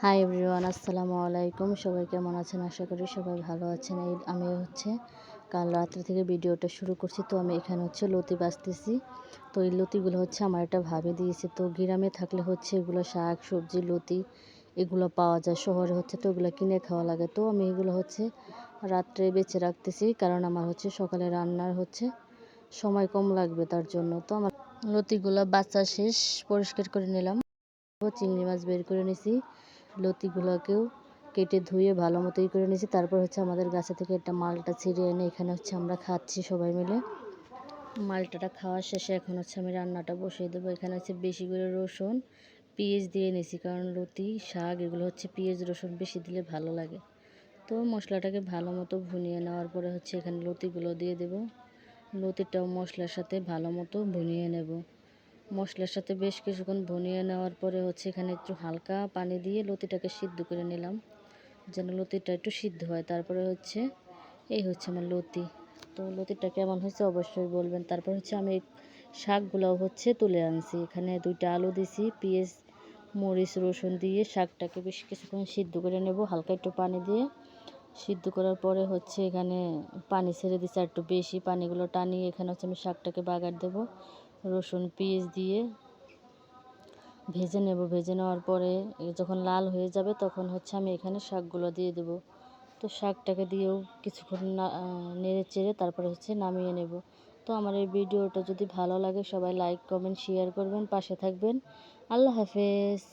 Hi everyone, আসসালামু আলাইকুম। সবাই কেমন আছেন? আশা করি সবাই ভালো আছেন। আমি কাল রাত্রে থেকে ভিডিওটা শুরু করছি। তো আমি এখানে লতি বাছতেছি। তো এই লতিগুলো আমার একটা ভাবি দিয়েছে। তো গ্রামে থাকলে এগুলো শাক সবজি লতি এগুলো পাওয়া যায়। শহরে তো এগুলো কিনে খাওয়া লাগে। তো আমি এগুলো রাত্রে বেছে রাখতেছি, কারণ আমার সকালে রান্নার সময় কম লাগবে তার জন্য। তো আমার লতিগুলো বাছা শেষ, পরিষ্কার করে নিলাম। চিংড়ি মাছ বের করে নিছি, লতিগুলোকেও কেটে ধুয়ে ভালো মতোই করে নিয়েছি। তারপর আমাদের গাছে থেকে একটা মালটা ছিঁড়ে এনে এখানে আমরা খাচ্ছি সবাই মিলে। মালটাটা খাওয়া শেষে এখন আমি রান্নাটা বসিয়ে দেবো। এখানে বেশি করে রসুন পেঁয়াজ দিয়ে নিয়েছি, কারণ লতি শাক এগুলো পেঁয়াজ রসুন বেশি দিলে ভালো লাগে। তো মশলাটাকে ভালো মতো ভুনিয়ে নেওয়ার পরে এখানে লতিগুলো দিয়ে দেব। লতিটাও মশলার সাথে ভালো মতো ভুনিয়ে নেব। মশলার সাথে বেশ কিছুক্ষণ ভুনিয়ে নেওয়ার পরে এখানে একটু হালকা পানি দিয়ে লতিটাকে সিদ্ধ করে নিলাম, যেন লতিটা একটু সিদ্ধ হয়। তারপরে এই আমার লতি। তো লতিটা কেমন হয়েছে অবশ্যই বলবেন। তারপর আমি শাকগুলোও তুলে আনছি। এখানে 2টা আলু দিছি, পেঁয়াজ মরিচ রসুন দিয়ে শাকটাকে বেশ কিছুক্ষণ সিদ্ধ করে নেব, হালকা একটু পানি দিয়ে। সিদ্ধ করার পরে এখানে পানি ছেড়ে দিচ্ছি, একটু বেশি পানিগুলো টানিয়ে এখানে আমি শাকটাকে বাগার দেব। রসুন পেঁয়াজ দিয়ে ভেজে নেব। ভেজে নেওয়ার পরে যখন লাল হয়ে যাবে তখন আমি এখানে শাকগুলো দিয়ে দেব। তো শাকটাকে দিয়েও কিছুক্ষণ নেড়ে চেড়ে তারপরে নামিয়ে নেব। তো আমার এই ভিডিওটা যদি ভালো লাগে সবাই লাইক কমেন্ট শেয়ার করবেন, পাশে থাকবেন। আল্লাহ হাফেজ।